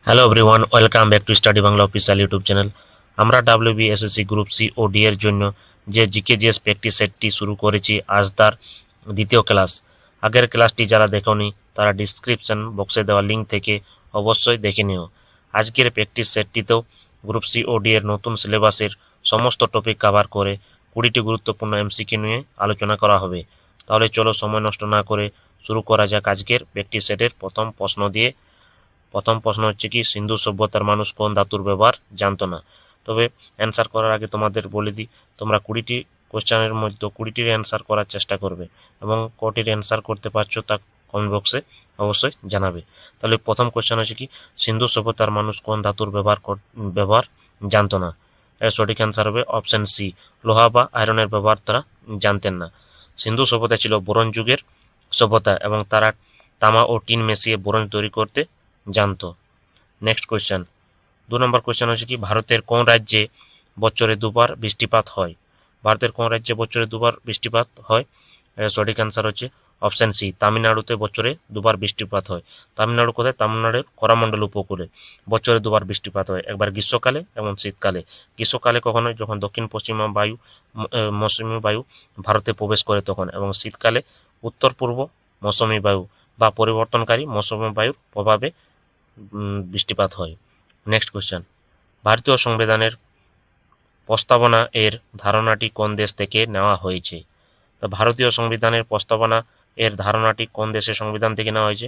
Hello everyone, welcome back to study Bangla official YouTube channel. আমরা WBSSC group C ও D এর জন্য যে GK GS practice সেটটি শুরু করেছি, আজ তার দ্বিতীয় ক্লাস। আগের ক্লাসটি যারা দেখোনি তারা ডিসক্রিপশন বক্সে দেওয়া লিঙ্ক থেকে অবশ্যই দেখে নিও। আজকের প্র্যাকটিস সেটটিতেও গ্রুপ সি ও ডি এর নতুন সিলেবাসের সমস্ত টপিক কভার করে 20টি গুরুত্বপূর্ণ এমসিকিউ নিয়ে আলোচনা করা হবে। তাহলে চলো সময় নষ্ট না করে শুরু করা যাক আজকের প্র্যাকটিস সেটের প্রথম প্রশ্ন দিয়ে। প্রথম প্রশ্ন হচ্ছে কি, সিন্ধু সভ্যতার মানুষ কোন ধাতুর ব্যবহার জানতো না? তবে অ্যান্সার করার আগে তোমাদের বলে দিই, তোমরা 20টি কোশ্চেনের মধ্যে 20টির অ্যান্সার করার চেষ্টা করবে এবং কটির অ্যান্সার করতে পারছো তা কমেন্ট বক্সে অবশ্যই জানাবে। তাহলে প্রথম কোশ্চেন হচ্ছে কি, সিন্ধু সভ্যতার মানুষ কোন ধাতুর ব্যবহার জানতো না? এর সঠিক অ্যান্সার হবে অপশন সি, লোহা বা আয়রনের ব্যবহার তারা জানতেন না। সিন্ধু সভ্যতা ছিল ব্রোঞ্জ যুগের সভ্যতা এবং তারা তামা ও টিন মিশিয়ে ব্রোঞ্জ তৈরি করতে জানতো। নেক্সট কোয়েশ্চেন, 2 নম্বর কোয়েশ্চেন হচ্ছে কি, ভারতের কোন রাজ্যে বছরে দুবার বৃষ্টিপাত হয়? ভারতের কোন রাজ্যে বছরে দুবার বৃষ্টিপাত হয়? এর সঠিক অ্যান্সার হচ্ছে অপশন সি, তামিলনাড়ুতে বছরে দুবার বৃষ্টিপাত হয়। তামিলনাড়ু কোথায়? তামিলনাড়ুর করমণ্ডল উপকূলে বছরে দুবার বৃষ্টিপাত হয়, একবার গ্রীষ্মকালে এবং শীতকালে। গ্রীষ্মকালে কখনো যখন দক্ষিণ পশ্চিমা মৌসুমী বায়ু ভারতে প্রবেশ করে তখন, এবং শীতকালে উত্তর পূর্ব মৌসুমী বায়ু বা পরিবর্তনকারী মৌসুমী বায়ুর প্রভাবে বৃষ্টিপাত হয়। নেক্সট কোয়েশ্চেন, ভারতীয় সংবিধানের প্রস্তাবনা এর ধারণাটি কোন দেশ থেকে নেওয়া হয়েছে? তো ভারতীয় সংবিধানের প্রস্তাবনা এর ধারণাটি কোন দেশের সংবিধান থেকে নেওয়া হয়েছে?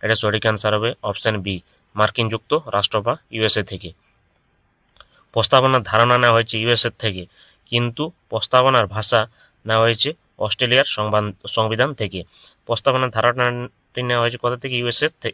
এটা সঠিক অ্যান্সার হবে অপশন বি, মার্কিন যুক্তরাষ্ট্র বা ইউএসএ থেকে। প্রস্তাবনার ধারণা নেওয়া হয়েছে ইউএসএ থেকে, কিন্তু প্রস্তাবনার ভাষা নেওয়া হয়েছে অস্ট্রেলিয়ার সংবিধান থেকে। প্রস্তাবনার ধারণাটি নেওয়া হয়েছে কোথা থেকে?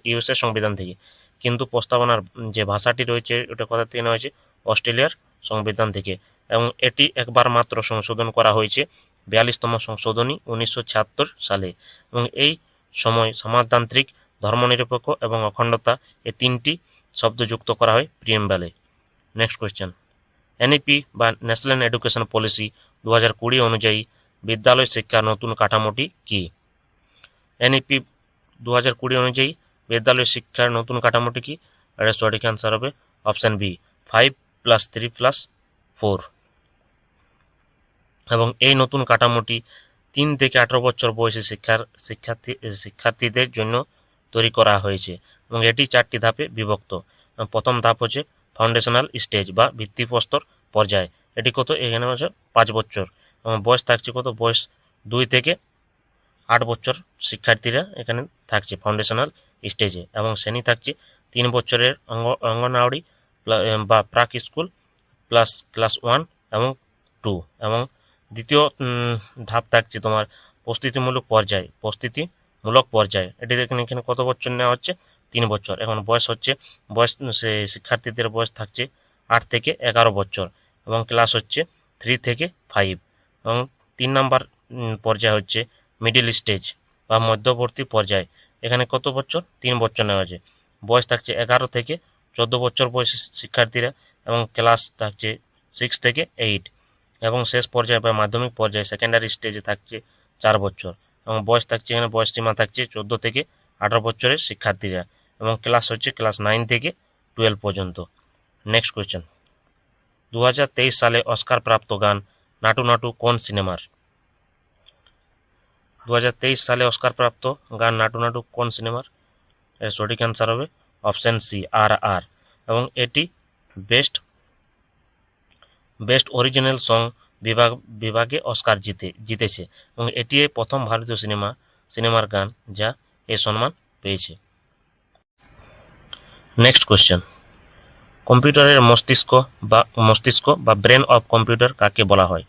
ইউএসএ সংবিধান থেকে, কিন্তু প্রস্তাবনার যে ভাষাটি রয়েছে ওটা কোথা থেকে নেওয়া হয়েছে? অস্ট্রেলিয়ার সংবিধান থেকে। এবং এটি একবার মাত্র সংশোধন করা হয়েছে, 42তম সংশোধনী 1976 সালে, এবং এই সময় সমাজতান্ত্রিক, ধর্মনিরপেক্ষ এবং অখণ্ডতা এই 3টি শব্দ যুক্ত করা হয় প্রিয়েম্বলে। নেক্সট কোয়েশ্চেন, এনইপি বা ন্যাশনাল এডুকেশন পলিসি 2020 অনুযায়ী বিদ্যালয় শিক্ষার নতুন কাঠামোটি কি? এনইপি 2020 অনুযায়ী বিদ্যালয় শিক্ষার নতুন কাঠামোটি কি? এর সঠিক অ্যান্সার হবে অপশন বি, 5+3+4। এবং এই নতুন কাঠামোটি 3 থেকে 18 বছর বয়সী শিক্ষার্থীদের জন্য তৈরি করা হয়েছে, এবং এটি 4টি ধাপে বিভক্ত। প্রথম ধাপ হচ্ছে ফাউন্ডেশনাল স্টেজ বা ভিত্তিপ্রস্তর পর্যায়, এটি কত? এখানে হচ্ছে 5 বছর, এবং বয়স থাকছে কত? বয়স 2 থেকে 8 বছর শিক্ষার্থীরা এখানে থাকছে ফাউন্ডেশনাল স্টেজে, এবং শ্রেণী থাকছে 3 বছরের অঙ্গনওয়াড়ি বা প্রাক স্কুল প্লাস ক্লাস 1 এবং 2, এবং দ্বিতীয় ধাপ থাকছে তোমার প্রস্তুতিমূলক পর্যায়, এটি দেখেন এখানে কত বছর নেওয়া হচ্ছে? 3 বছর। এখন বয়স শিক্ষার্থীদের বয়স থাকছে 8 থেকে 11 বছর, এবং ক্লাস হচ্ছে 3 থেকে 5। এবং 3 নম্বর পর্যায় হচ্ছে মিডিল স্টেজ বা মধ্যবর্তী পর্যায়, এখানে কত বছর? 3 বছর নেওয়া হয়েছে। বয়স থাকছে 11 থেকে 14 বছর বয়সী শিক্ষার্থীরা, এবং ক্লাস থাকছে 6 থেকে 8, এবং শেষ পর্যায়ে বা মাধ্যমিক পর্যায়ে সেকেন্ডারি স্টেজে থাকছে 4 বছর, এবং বয়স থাকছে এখানে বয়স সীমা থাকছে 14 থেকে 18 বছরের শিক্ষার্থীরা, এবং ক্লাস হচ্ছে ক্লাস 9 থেকে 12 পর্যন্ত। নেক্সট কোয়েশ্চেন, 2023 সালে অস্কার প্রাপ্ত গান নাটু নাটু কোন সিনেমার? 2023 সালে অস্কার প্রাপ্ত গান নাটু নাটু কোন সিনেমার? এর সঠিক অ্যান্সার হবে অপশন সি, RR, এবং এটি বেস্ট অরিজিনাল সং বিভাগে অস্কার জিতেছে, এবং এটি প্রথম ভারতীয় সিনেমার গান যা এই সম্মান পেয়েছে। নেক্সট কোয়েশ্চেন, কম্পিউটারের মস্তিষ্ক বা ব্রেন অফ কম্পিউটার কাকে বলা হয়?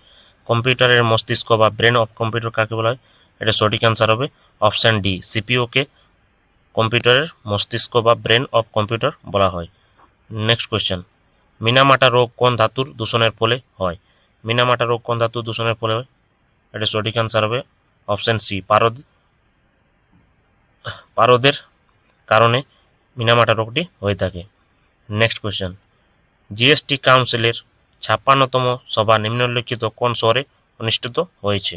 কম্পিউটারের মস্তিষ্ক বা ব্রেন অফ কম্পিউটার কাকে বলা হয়? এটা সঠিক অ্যান্সার হবে অপশন ডি, সিপিইউকে কম্পিউটারের মস্তিষ্ক বা ব্রেন অফ কম্পিউটার বলা হয়। নেক্সট কোয়েশ্চেন, মিনামাটা রোগ কোন ধাতুর দূষণের ফলে হয়? মিনামাটা রোগ কোন ধাতুর দূষণের ফলে হয়? এটা সঠিক অ্যান্সার হবে অপশন সি, পারদের কারণে মিনামাটা রোগটি হয়ে থাকে। নেক্সট কোয়েশ্চেন, জিএসটি কাউন্সিলের 56তম সভা নিম্নলিখিত কোন শহরে অনুষ্ঠিত হয়েছে?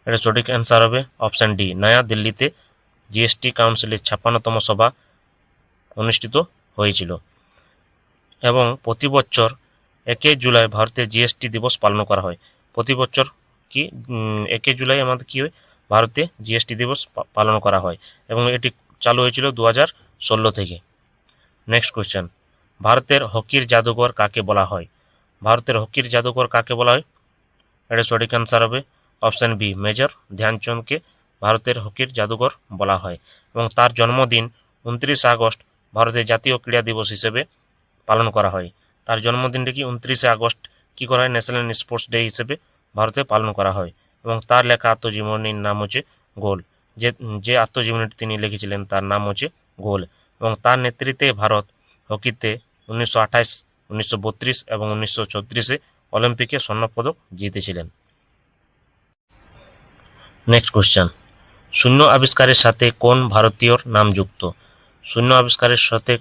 এটা সঠিক অ্যান্সার হবে অপশন ডি, নয়া দিল্লিতে জিএসটি কাউন্সিলের 56তম সভা অনুষ্ঠিত হয়েছিল। এবং প্রতি বছর 1 জুলাই ভারতে জিএসটি দিবস পালন করা হয়। প্রতি বছর কি 1 জুলাই আমাদের কি হয়, ভারতে জিএসটি দিবস পালন করা হয় এবং এটি চালু হয়েছিল 2016 থেকে। নেক্সট কোয়েশ্চেন, ভারতের হকির জাদুঘর কাকে বলা হয়? ভারতের হকির জাদুঘর কাকে বলা হয়? এটা সঠিক অ্যান্সার হবে অপশান বি, মেজর ধ্যানচাঁদকে ভারতের হকির জাদুঘর বলা হয় এবং তার জন্মদিন 29 আগস্ট ভারতের জাতীয় ক্রীড়া দিবস হিসেবে পালন করা হয়। তার জন্মদিনটি কি 29 আগস্ট কী করা হয়, ন্যাশনাল স্পোর্টস ডে হিসেবে ভারতে পালন করা হয় এবং তার লেখা আত্মজীবনীর নাম হচ্ছে গোল। যে আত্মজীবনীটি তিনি লিখেছিলেন তার নাম হচ্ছে গোল এবং তার নেতৃত্বে ভারত হকিতে 1928, 1932 এবং 1936-এ অলিম্পিকে স্বর্ণপদক জিতেছিলেন। নেক্সট কোশ্চেন, শূন্য আবিষ্কারের সাথে কোন ভারতীয়র নাম যুক্ত? শূন্য আবিষ্কারের সাথে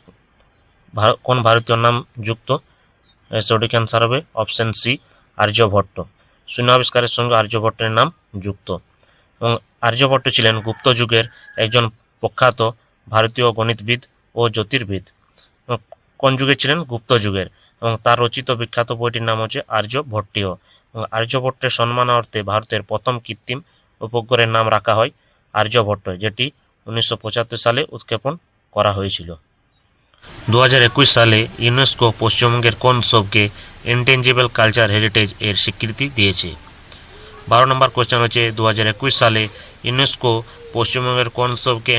কোন ভারতীয় নাম যুক্ত? সঠিক অ্যান্সার হবে অপশান সি, আর্যভট্ট। শূন্য আবিষ্কারের সঙ্গে আর্যভট্টের নাম যুক্ত এবং আর্যভট্ট ছিলেন গুপ্ত যুগের একজন প্রখ্যাত ভারতীয় গণিতবিদ ও জ্যোতির্বিদ। কোন যুগে ছিলেন? গুপ্ত যুগের। এবং তার রচিত বিখ্যাত বইটির নাম হচ্ছে আর্যভট্টীয় এবং আর্যভট্টের সম্মানার্থে ভারতের প্রথম কৃত্রিম উপগ্রহের নাম রাখা হয় আর্যভট্ট, যেটি 1975 সালে উৎক্ষেপণ করা হয়েছিল। 2021 সালে ইউনেস্কো পশ্চিমবঙ্গের কোন উৎসবকে ইনটেঞ্জিবল কালচার হেরিটেজ এর স্বীকৃতি দিয়েছে? 12 নম্বর কোয়েশ্চেন হচ্ছে 2021 সালে ইউনেস্কো পশ্চিমবঙ্গের কোন উৎসবকে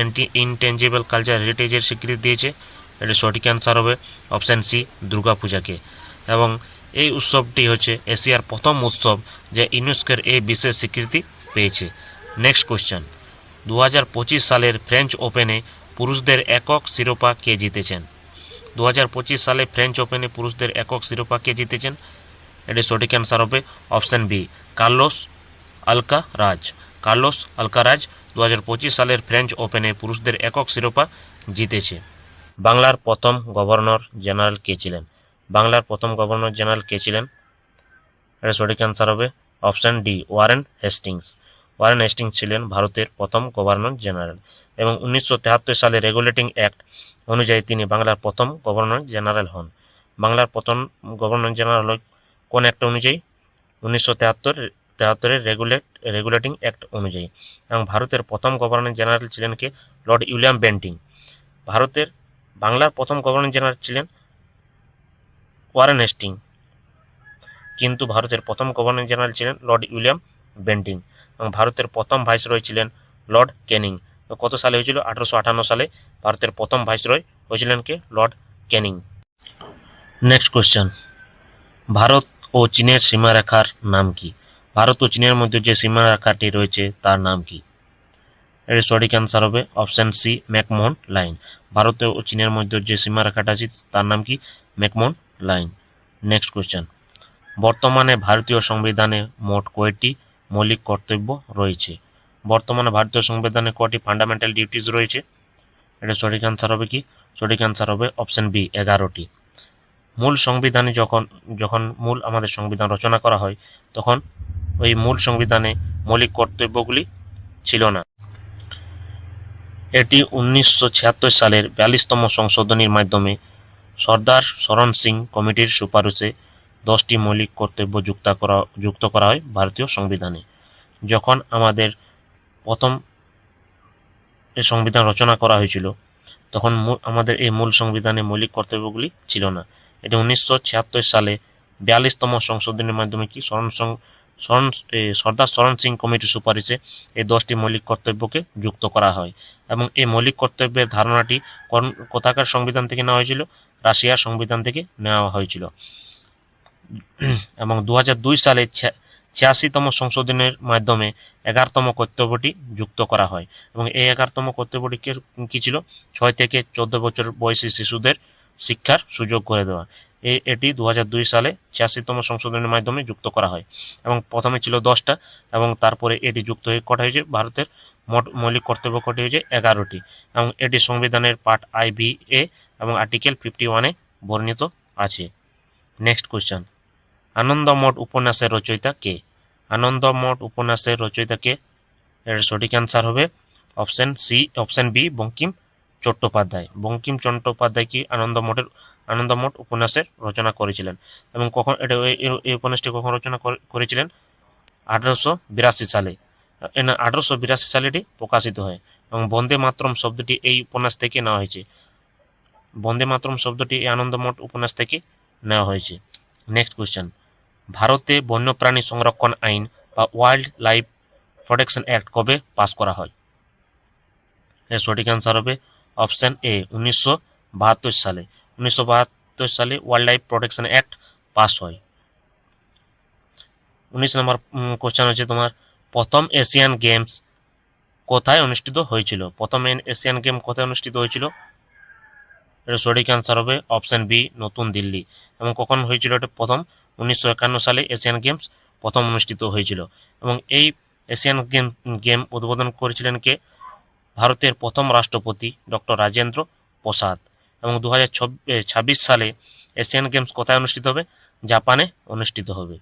ইনটেঞ্জিবল কালচার হেরিটেজের স্বীকৃতি দিয়েছে? এর সঠিক অ্যান্সার হবে অপশান সি, দুর্গাপূজাকে। এবং এই উৎসবটি হচ্ছে এশিয়ার প্রথম উৎসব যা ইউনেস্কোর এই বিশেষ স্বীকৃতি পেয়েছে। নেক্সট কোয়েশ্চেন, 2025 সালের ফ্রেঞ্চ ওপেনে পুরুষদের একক শিরোপা কে জিতেছেন? 2025 সালে ফ্রেঞ্চ ওপেনে পুরুষদের একক শিরোপা কে জিতেছেন? এটি সঠিক অ্যান্সার হবে option B, Carlos Alcaraz. Carlos Alcaraz 2025 সালের ফ্রেঞ্চ ওপেনে পুরুষদের একক শিরোপা জিতেছে। বাংলার প্রথম গভর্নর জেনারেল কে ছিলেন? বাংলার প্রথম গভর্নর জেনারেল কে ছিলেন? এর সঠিক অ্যান্সার হবে option D, Warren Hastings. Warren Hastings ছিলেন ভারতের প্রথম গভর্নর জেনারেল এবং 1973 সালে রেগুলেটিং অ্যাক্ট অনুযায়ী তিনি বাংলার প্রথম গভর্নর জেনারেল হন। বাংলার প্রথম গভর্নর জেনারেল হল কোন অ্যাক্ট অনুযায়ী? 1973-এর রেগুলেটিং অ্যাক্ট অনুযায়ী। এবং ভারতের প্রথম গভর্নর জেনারেল ছিলেন কে? Lord William Bentinck. বাংলার প্রথম গভর্নর জেনারেল ছিলেন ওয়ারেন হেস্টিং, কিন্তু ভারতের প্রথম গভর্নর জেনারেল ছিলেন লর্ড উইলিয়াম বেন্টিং এবং ভারতের প্রথম ভাইসরয় ছিলেন লর্ড ক্যানিং। কত সালে হয়েছিল? 1858 সালে ভারতের প্রথম ভাইসরয় হয়েছিলেন কে? Lord Canning. নেক্সট কোয়েশ্চেন, ভারত ও চীনের সীমারেখার নাম কি? ভারত ও চীনের মধ্যে যে সীমারেখাটি রয়েছে তার নাম কি? এর সঠিক অ্যান্সার হবে অপশান সি, ম্যাকমোহন লাইন। ভারত ও চীনের মধ্যে যে সীমারেখাটা আছে তার নাম কি? McMahon line. নেক্সট কোয়েশ্চেন, বর্তমানে ভারতীয় সংবিধানে মোট কয়টি মৌলিক কর্তব্য রয়েছে? বর্তমানে ভারতীয় সংবিধানে কয়টি ফান্ডামেন্টাল ডিউটিস রয়েছে? এটা সঠিক অ্যান্সার হবে কি? সঠিক অ্যান্সার হবে অপশান বি, 11টি। মূল সংবিধানে যখন মূল আমাদের সংবিধান রচনা করা হয় তখন ওই মূল সংবিধানে মৌলিক কর্তব্যগুলি ছিল না। এটি 1976 সালের 42তম সংশোধনীর মাধ্যমে সর্দার শরণ সিং কমিটির সুপারিশে 10টি মৌলিক কর্তব্য যুক্ত করা হয় ভারতীয় সংবিধানে। যখন আমাদের প্রথম এই সংবিধান রচনা করা হয়েছিল তখন আমাদের এই মূল সংবিধানে মৌলিক কর্তব্যগুলি ছিল না। এটি 1976 সালে 42তম সংশোধনীর মাধ্যমে কি সর্দার শরণ সিং কমিটির সুপারিশে এই 10টি মৌলিক কর্তব্যকে যুক্ত করা হয় এবং এই মৌলিক কর্তব্যের ধারণাটি কোথাকার সংবিধান থেকে নেওয়া হয়েছিল? রাশিয়ার সংবিধান থেকে নেওয়া হয়েছিল। এবং 2002 সালে 86তম সংশোধনের মাধ্যমে 11তম কর্তব্যটি যুক্ত করা হয় এবং এই 11তম কর্তব্যটি কি ছিল? 6 থেকে 14 বছর বয়সী শিশুদের শিক্ষার সুযোগ করে দেওয়া। এটি 2002 সালে 86তম সংশোধনের মাধ্যমে যুক্ত করা হয় এবং প্রথমে ছিল 10টা এবং তারপরে এটি যুক্ত হয়ে কটা হয়েছে? ভারতের মোট মৌলিক কর্তব্য কটি হয়েছে? 11টি এবং এটি সংবিধানের পার্ট IVA এবং আর্টিকেল 51-এ বর্ণিত আছে। নেক্সট কোয়েশ্চেন, আনন্দমঠ উপন্যাসের রচয়িতা কে? আনন্দমঠ উপন্যাসের রচয়িতা কে? এর সঠিক অ্যান্সার হবে অপশান বি, বঙ্কিম চট্টোপাধ্যায়। বঙ্কিম চট্টোপাধ্যায় কি আনন্দমঠ উপন্যাসের রচনা করেছিলেন এবং কখন এই উপন্যাসটি কখন রচনা করেছিলেন? 1882 সালে। 1882 সালে এটি প্রকাশিত হয় এবং বন্দে মাতরম শব্দটি এই উপন্যাস থেকে নেওয়া হয়েছে। বন্দে মাতরম শব্দটি এই আনন্দমঠ উপন্যাস থেকে নেওয়া হয়েছে। নেক্সট কোয়েশ্চেন, ভারতে বন্যপ্রাণী সংরক্ষণ আইন বা ওয়াইল্ড লাইফ প্রোটেকশন অ্যাক্ট কবে পাস করা হয়? এর সঠিক অ্যান্সার হবে অপশান এ 1972 সালে। 1972 সালে wild life protection act pass হয়। 19 নম্বর কোশ্চেন হচ্ছে তোমার, প্রথম এশিয়ান গেমস কোথায় অনুষ্ঠিত হয়েছিল? প্রথম এশিয়ান গেম কোথায় অনুষ্ঠিত হয়েছিল? এর সঠিক অ্যান্সার হবে অপশান বি নতুন দিল্লি। এবং কখন হয়েছিল এটা? প্রথম 1951 সালে এশিয়ান গেমস প্রথম অনুষ্ঠিত হয়েছিল এবং এই এশিয়ান গেম উদ্বোধন করেছিলেন কে? ভারতের প্রথম রাষ্ট্রপতি ডক্টর রাজেন্দ্র প্রসাদ। এবং 2026 সালে এশিয়ান গেমস কোথায় অনুষ্ঠিত হবে? জাপানে অনুষ্ঠিত হবে।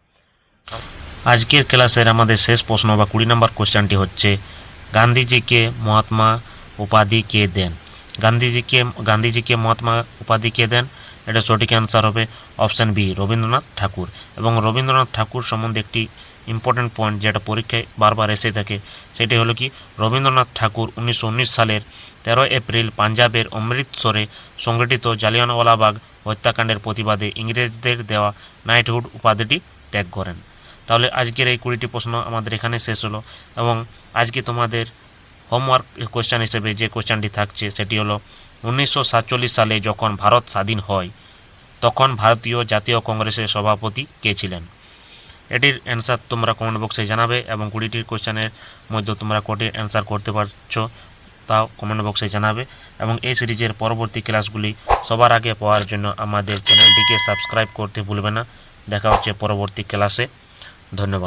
আজকের ক্লাসের আমাদের শেষ প্রশ্ন বা 20 নম্বর কোশ্চেনটি হচ্ছে, গান্ধীজিকে মহাত্মা উপাধি কে দেন? গান্ধীজিকে মহাত্মা উপাধি কে দেন? এটা সঠিক অ্যান্সার হবে অপশান বি রবীন্দ্রনাথ ঠাকুর। এবং রবীন্দ্রনাথ ঠাকুর সম্বন্ধে একটি ইম্পর্টেন্ট পয়েন্ট যেটা পরীক্ষায় বারবার এসে থাকে, সেটি হলো কি, রবীন্দ্রনাথ ঠাকুর 1919 সালের 13 এপ্রিল পাঞ্জাবের অমৃতসরে সংঘটিত জালিয়ানওয়ালাবাগ হত্যাকাণ্ডের প্রতিবাদে ইংরেজদের দেওয়া নাইটহুড উপাধিটি ত্যাগ করেন। তাহলে আজকের এই 20টি প্রশ্ন আমাদের এখানে শেষ হলো এবং আজকে তোমাদের হোমওয়ার্ক কোয়েশ্চেন হিসেবে যে কোয়েশ্চেনটি থাকছে সেটি হলো, 1947 সালে যখন ভারত স্বাধীন হয় তখন ভারতীয় জাতীয় কংগ্রেসের সভাপতি কে ছিলেন? এটির অ্যান্সার তোমরা কমেন্ট বক্সে জানাবে এবং 20টির কোয়েশ্চেনের মধ্যে তোমরা কোটির অ্যান্সার করতে পারছো তাও কমেন্ট বক্সে জানাবে। এবং এই সিরিজের পরবর্তী ক্লাসগুলি সবার আগে পাওয়ার জন্য আমাদের চ্যানেলটিকে সাবস্ক্রাইব করতে ভুলবে না। দেখা হচ্ছে পরবর্তী ক্লাসে। ধন্যবাদ।